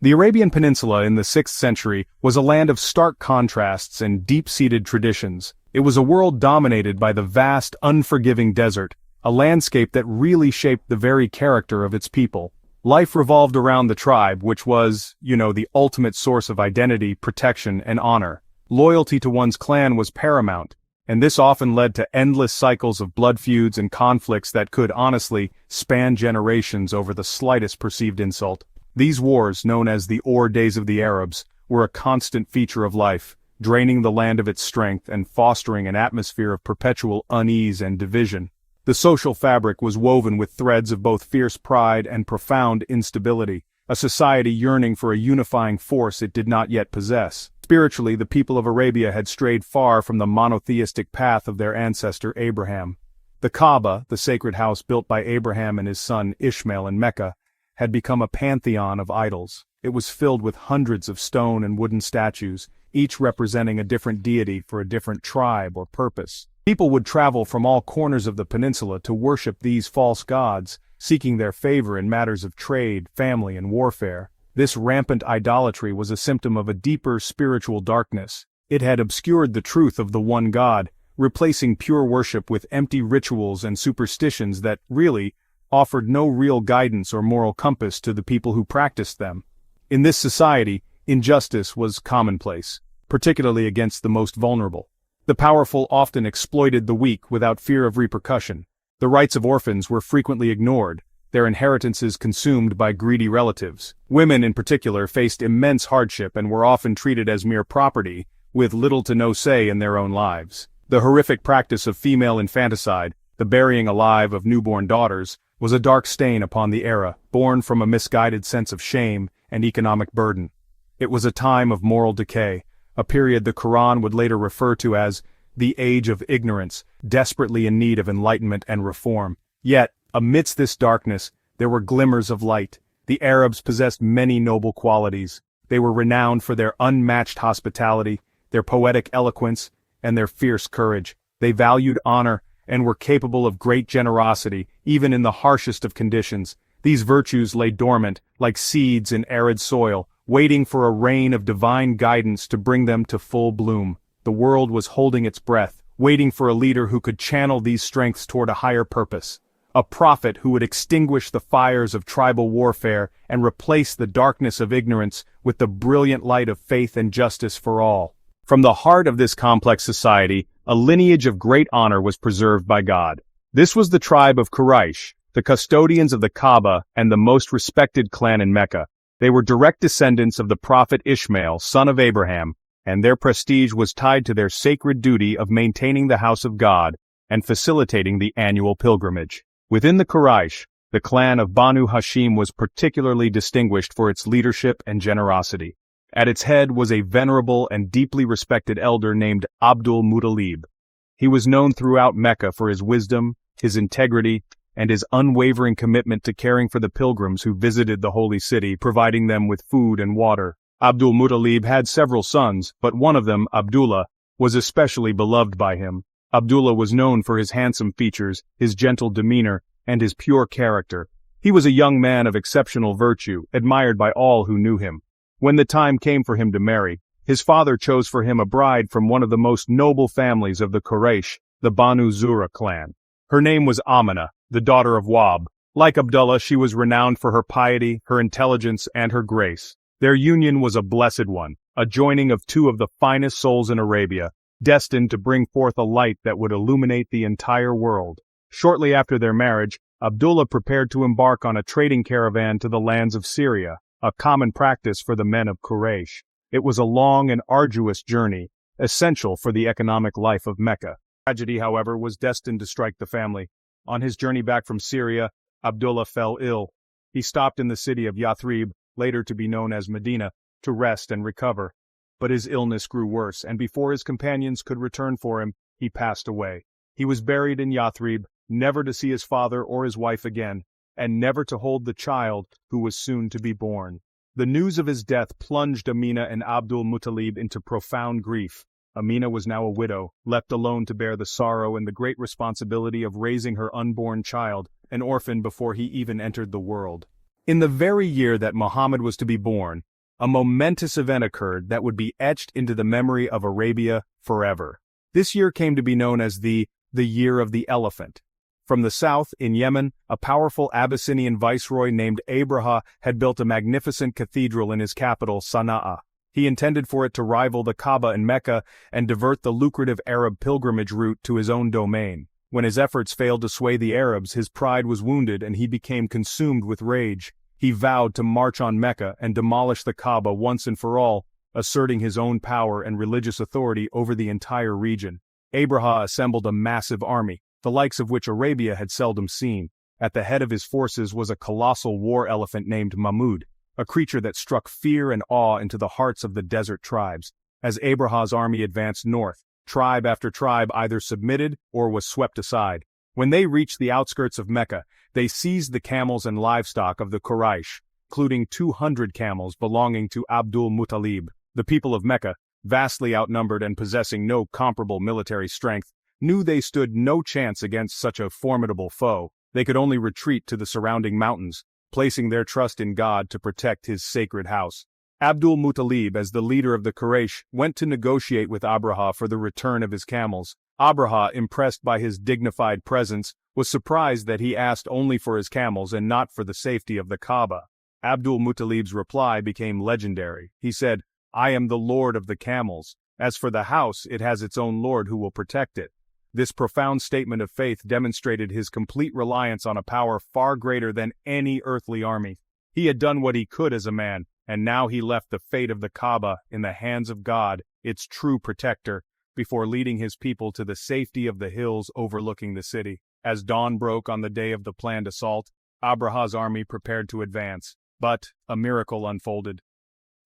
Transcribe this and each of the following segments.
The Arabian Peninsula in the 6th century was a land of stark contrasts and deep-seated traditions. It was a world dominated by the vast, unforgiving desert, a landscape that really shaped the very character of its people. Life revolved around the tribe, which was, the ultimate source of identity, protection, and honor. Loyalty to one's clan was paramount, and this often led to endless cycles of blood feuds and conflicts that could honestly span generations over the slightest perceived insult. These wars, known as the Or Days of the Arabs, were a constant feature of life, draining the land of its strength and fostering an atmosphere of perpetual unease and division. The social fabric was woven with threads of both fierce pride and profound instability, a society yearning for a unifying force it did not yet possess. Spiritually, the people of Arabia had strayed far from the monotheistic path of their ancestor Abraham. The Kaaba, the sacred house built by Abraham and his son Ishmael in Mecca, had become a pantheon of idols. It was filled with hundreds of stone and wooden statues, each representing a different deity for a different tribe or purpose. People would travel from all corners of the peninsula to worship these false gods, seeking their favor in matters of trade, family, and warfare. This rampant idolatry was a symptom of a deeper spiritual darkness. It had obscured the truth of the one God, replacing pure worship with empty rituals and superstitions that, really, offered no real guidance or moral compass to the people who practiced them. In this society, injustice was commonplace, particularly against the most vulnerable. The powerful often exploited the weak without fear of repercussion. The rights of orphans were frequently ignored, their inheritances consumed by greedy relatives. Women in particular faced immense hardship and were often treated as mere property, with little to no say in their own lives. The horrific practice of female infanticide, the burying alive of newborn daughters, was a dark stain upon the era, born from a misguided sense of shame and economic burden. It was a time of moral decay, a period the Quran would later refer to as the age of ignorance, desperately in need of enlightenment and reform. Yet, amidst this darkness, there were glimmers of light. The Arabs possessed many noble qualities. They were renowned for their unmatched hospitality, their poetic eloquence, and their fierce courage. They valued honor and were capable of great generosity, even in the harshest of conditions. These virtues lay dormant, like seeds in arid soil, waiting for a rain of divine guidance to bring them to full bloom. The world was holding its breath, waiting for a leader who could channel these strengths toward a higher purpose. A prophet who would extinguish the fires of tribal warfare and replace the darkness of ignorance with the brilliant light of faith and justice for all. From the heart of this complex society, a lineage of great honor was preserved by God. This was the tribe of Quraysh, the custodians of the Kaaba and the most respected clan in Mecca. They were direct descendants of the prophet Ishmael, son of Abraham, and their prestige was tied to their sacred duty of maintaining the house of God and facilitating the annual pilgrimage. Within the Quraysh, the clan of Banu Hashim was particularly distinguished for its leadership and generosity. At its head was a venerable and deeply respected elder named Abdul Muttalib. He was known throughout Mecca for his wisdom, his integrity, and his unwavering commitment to caring for the pilgrims who visited the holy city, providing them with food and water. Abdul Muttalib had several sons, but one of them, Abdullah, was especially beloved by him. Abdullah was known for his handsome features, his gentle demeanor, and his pure character. He was a young man of exceptional virtue, admired by all who knew him. When the time came for him to marry, his father chose for him a bride from one of the most noble families of the Quraysh, the Banu Zura clan. Her name was Amina, the daughter of Wahb. Like Abdullah, she was renowned for her piety, her intelligence, and her grace. Their union was a blessed one, a joining of two of the finest souls in Arabia, destined to bring forth a light that would illuminate the entire world. Shortly after their marriage, Abdullah prepared to embark on a trading caravan to the lands of Syria, a common practice for the men of Quraysh. It was a long and arduous journey, essential for the economic life of Mecca. Tragedy, however, was destined to strike the family. On his journey back from Syria, Abdullah fell ill. He stopped in the city of Yathrib, later to be known as Medina, to rest and recover. But his illness grew worse, and before his companions could return for him, he passed away. He was buried in Yathrib, never to see his father or his wife again, and never to hold the child who was soon to be born. The news of his death plunged Amina and Abdul Muttalib into profound grief. Amina was now a widow, left alone to bear the sorrow and the great responsibility of raising her unborn child, an orphan before he even entered the world. In the very year that Muhammad was to be born, A momentous event occurred that would be etched into the memory of Arabia forever. This year came to be known as the Year of the Elephant. From the south, in Yemen, a powerful Abyssinian viceroy named Abraha had built a magnificent cathedral in his capital, Sana'a. He intended for it to rival the Kaaba in Mecca and divert the lucrative Arab pilgrimage route to his own domain. When his efforts failed to sway the Arabs, his pride was wounded and he became consumed with rage. He vowed to march on Mecca and demolish the Kaaba once and for all, asserting his own power and religious authority over the entire region. Abraha assembled a massive army, the likes of which Arabia had seldom seen. At the head of his forces was a colossal war elephant named Mahmud, a creature that struck fear and awe into the hearts of the desert tribes. As Abraha's army advanced north, tribe after tribe either submitted or was swept aside. When they reached the outskirts of Mecca, they seized the camels and livestock of the Quraysh, including 200 camels belonging to Abdul Muttalib. The people of Mecca, vastly outnumbered and possessing no comparable military strength, knew they stood no chance against such a formidable foe. They could only retreat to the surrounding mountains, placing their trust in God to protect his sacred house. Abdul Muttalib, as the leader of the Quraysh, went to negotiate with Abraha for the return of his camels. Abraha, impressed by his dignified presence, was surprised that he asked only for his camels and not for the safety of the Kaaba. Abdul Muttalib's reply became legendary. He said, "I am the lord of the camels. As for the house, it has its own lord who will protect it." This profound statement of faith demonstrated his complete reliance on a power far greater than any earthly army. He had done what he could as a man, and now he left the fate of the Kaaba in the hands of God, its true protector, before leading his people to the safety of the hills overlooking the city. As dawn broke on the day of the planned assault, Abraha's army prepared to advance. But a miracle unfolded.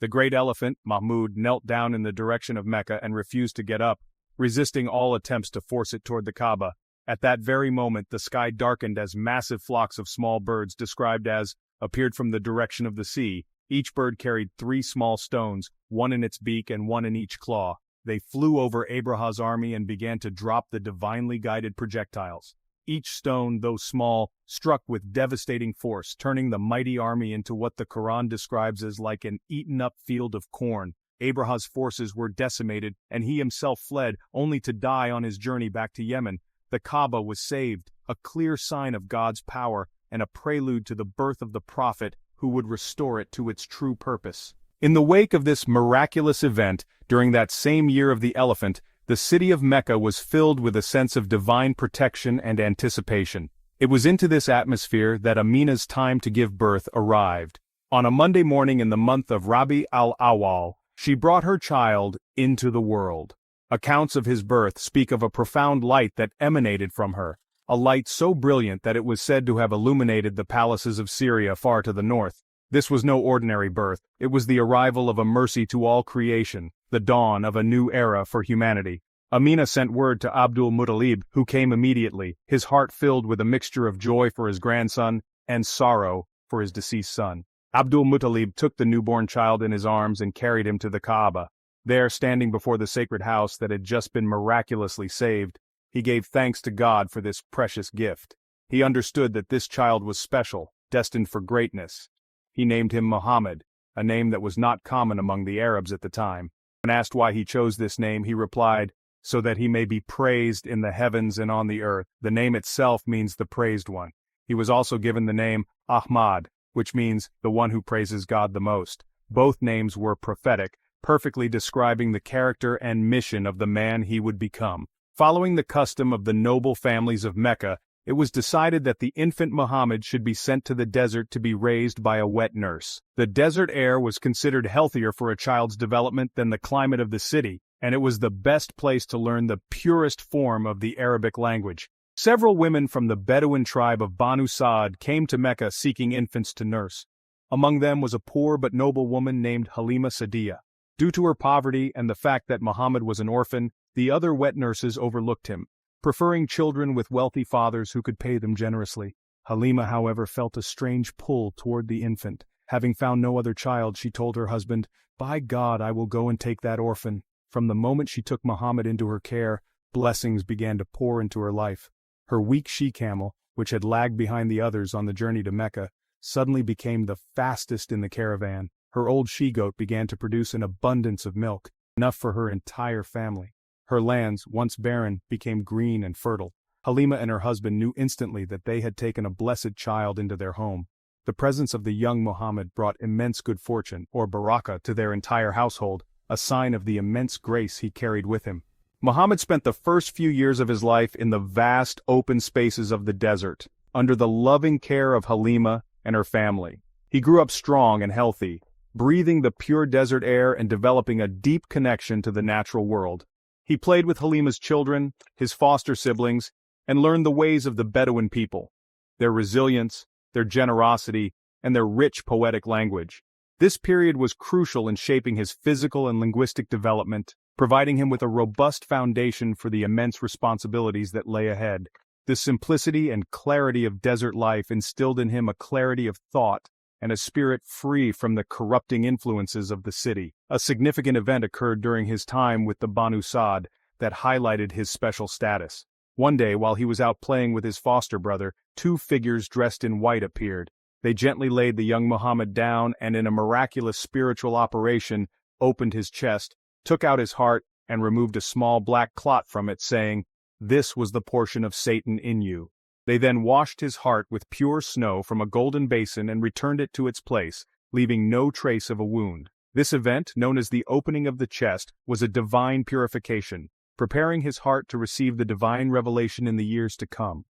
The great elephant, Mahmud, knelt down in the direction of Mecca and refused to get up, resisting all attempts to force it toward the Kaaba. At that very moment the sky darkened as massive flocks of small birds described as appeared from the direction of the sea. Each bird carried 3 small stones, one in its beak and one in each claw. They flew over Abraha's army and began to drop the divinely guided projectiles. Each stone, though small, struck with devastating force, turning the mighty army into what the Quran describes as like an eaten-up field of corn. Abraha's forces were decimated, and he himself fled, only to die on his journey back to Yemen. The Kaaba was saved, a clear sign of God's power, and a prelude to the birth of the prophet who would restore it to its true purpose. In the wake of this miraculous event, during that same year of the elephant, the city of Mecca was filled with a sense of divine protection and anticipation. It was into this atmosphere that Amina's time to give birth arrived. On a Monday morning in the month of Rabi al-Awwal, she brought her child into the world. Accounts of his birth speak of a profound light that emanated from her, a light so brilliant that it was said to have illuminated the palaces of Syria far to the north. This was no ordinary birth, it was the arrival of a mercy to all creation, the dawn of a new era for humanity. Amina sent word to Abdul Muttalib, who came immediately, his heart filled with a mixture of joy for his grandson and sorrow for his deceased son. Abdul Muttalib took the newborn child in his arms and carried him to the Kaaba. There, standing before the sacred house that had just been miraculously saved, he gave thanks to God for this precious gift. He understood that this child was special, destined for greatness. He named him Muhammad, a name that was not common among the Arabs at the time. When asked why he chose this name, he replied, "So that he may be praised in the heavens and on the earth." The name itself means the praised one. He was also given the name Ahmad, which means the one who praises God the most. Both names were prophetic, perfectly describing the character and mission of the man he would become. Following the custom of the noble families of Mecca, it was decided that the infant Muhammad should be sent to the desert to be raised by a wet nurse. The desert air was considered healthier for a child's development than the climate of the city, and it was the best place to learn the purest form of the Arabic language. Several women from the Bedouin tribe of Banu Sa'd came to Mecca seeking infants to nurse. Among them was a poor but noble woman named Halima Sa'diya. Due to her poverty and the fact that Muhammad was an orphan, the other wet nurses overlooked him, preferring children with wealthy fathers who could pay them generously. Halima, however, felt a strange pull toward the infant. Having found no other child, she told her husband, "By God, I will go and take that orphan." From the moment she took Muhammad into her care, blessings began to pour into her life. Her weak she-camel, which had lagged behind the others on the journey to Mecca, suddenly became the fastest in the caravan. Her old she-goat began to produce an abundance of milk, enough for her entire family. Her lands, once barren, became green and fertile. Halima and her husband knew instantly that they had taken a blessed child into their home. The presence of the young Muhammad brought immense good fortune, or barakah, to their entire household, a sign of the immense grace he carried with him. Muhammad spent the first few years of his life in the vast open spaces of the desert, under the loving care of Halima and her family. He grew up strong and healthy, breathing the pure desert air and developing a deep connection to the natural world. He played with Halima's children, his foster siblings, and learned the ways of the Bedouin people, their resilience, their generosity, and their rich poetic language. This period was crucial in shaping his physical and linguistic development, providing him with a robust foundation for the immense responsibilities that lay ahead. The simplicity and clarity of desert life instilled in him a clarity of thought and a spirit free from the corrupting influences of the city. A significant event occurred during his time with the Banu Sa'd that highlighted his special status. One day, while he was out playing with his foster brother, two figures dressed in white appeared. They gently laid the young Muhammad down and, in a miraculous spiritual operation, opened his chest, took out his heart, and removed a small black clot from it, saying, "This was the portion of Satan in you." They then washed his heart with pure snow from a golden basin and returned it to its place, leaving no trace of a wound. This event, known as the opening of the chest, was a divine purification, preparing his heart to receive the divine revelation in the years to come.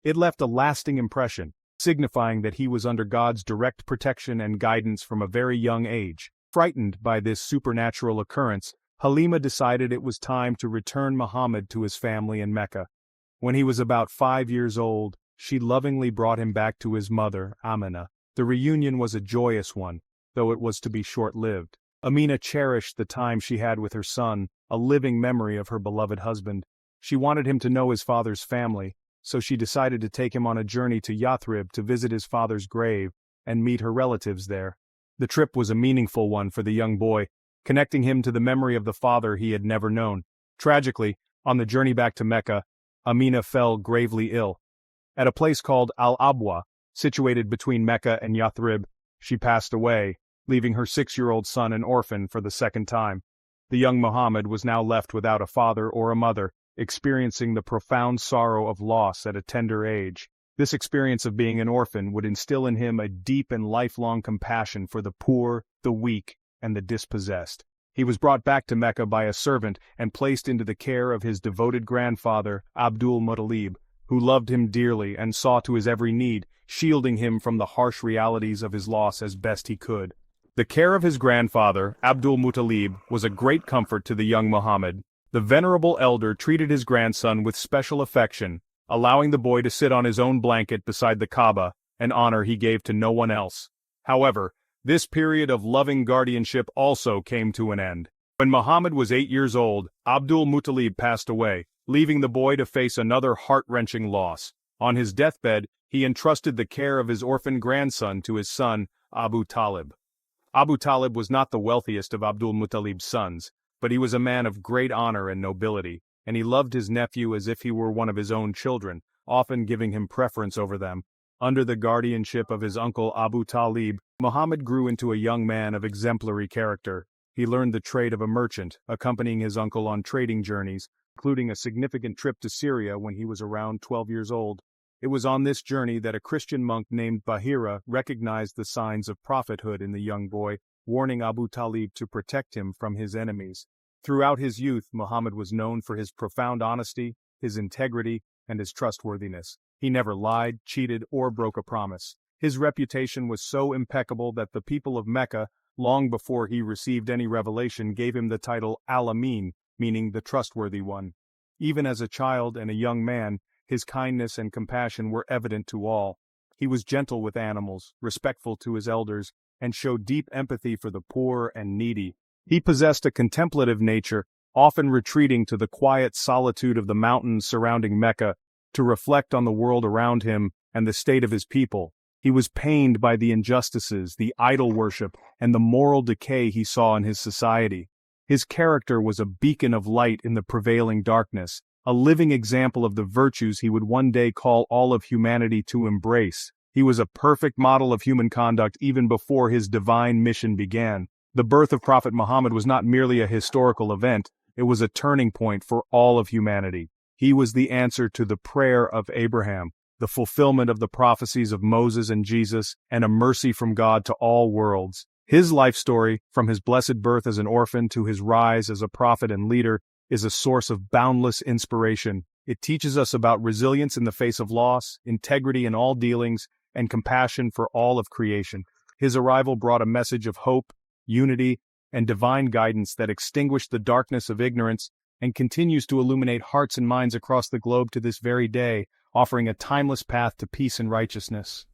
It left a lasting impression, signifying that he was under God's direct protection and guidance from a very young age. Frightened by this supernatural occurrence, Halima decided it was time to return Muhammad to his family in Mecca. When he was about 5 years old, she lovingly brought him back to his mother, Amina. The reunion was a joyous one, though it was to be short-lived. Amina cherished the time she had with her son, a living memory of her beloved husband. She wanted him to know his father's family, so she decided to take him on a journey to Yathrib to visit his father's grave and meet her relatives there. The trip was a meaningful one for the young boy, connecting him to the memory of the father he had never known. Tragically, on the journey back to Mecca, Amina fell gravely ill. At a place called Al-Abwa, situated between Mecca and Yathrib, she passed away, leaving her 6-year-old son an orphan for the second time. The young Muhammad was now left without a father or a mother, experiencing the profound sorrow of loss at a tender age. This experience of being an orphan would instill in him a deep and lifelong compassion for the poor, the weak, and the dispossessed. He was brought back to Mecca by a servant and placed into the care of his devoted grandfather, Abdul Muttalib, who loved him dearly and saw to his every need, shielding him from the harsh realities of his loss as best he could. The care of his grandfather, Abdul Muttalib, was a great comfort to the young Muhammad. The venerable elder treated his grandson with special affection, allowing the boy to sit on his own blanket beside the Kaaba, an honor he gave to no one else. However, this period of loving guardianship also came to an end. When Muhammad was 8 years old, Abdul Muttalib passed away, leaving the boy to face another heart-wrenching loss. On his deathbed, he entrusted the care of his orphan grandson to his son, Abu Talib. Abu Talib was not the wealthiest of Abdul Muttalib's sons, but he was a man of great honor and nobility, and he loved his nephew as if he were one of his own children, often giving him preference over them. Under the guardianship of his uncle Abu Talib, Muhammad grew into a young man of exemplary character. He learned the trade of a merchant, accompanying his uncle on trading journeys, including a significant trip to Syria when he was around 12 years old. It was on this journey that a Christian monk named Bahira recognized the signs of prophethood in the young boy, warning Abu Talib to protect him from his enemies. Throughout his youth, Muhammad was known for his profound honesty, his integrity, and his trustworthiness. He never lied, cheated, or broke a promise. His reputation was so impeccable that the people of Mecca, long before he received any revelation, gave him the title Al-Amin, meaning the trustworthy one. Even as a child and a young man, his kindness and compassion were evident to all. He was gentle with animals, respectful to his elders, and showed deep empathy for the poor and needy. He possessed a contemplative nature, often retreating to the quiet solitude of the mountains surrounding Mecca to reflect on the world around him and the state of his people. He was pained by the injustices, the idol worship, and the moral decay he saw in his society. His character was a beacon of light in the prevailing darkness, a living example of the virtues he would one day call all of humanity to embrace. He was a perfect model of human conduct even before his divine mission began. The birth of Prophet Muhammad was not merely a historical event, it was a turning point for all of humanity. He was the answer to the prayer of Abraham, the fulfillment of the prophecies of Moses and Jesus, and a mercy from God to all worlds. His life story, from his blessed birth as an orphan to his rise as a prophet and leader, is a source of boundless inspiration. It teaches us about resilience in the face of loss, integrity in all dealings, and compassion for all of creation. His arrival brought a message of hope, unity, and divine guidance that extinguished the darkness of ignorance and continues to illuminate hearts and minds across the globe to this very day, offering a timeless path to peace and righteousness.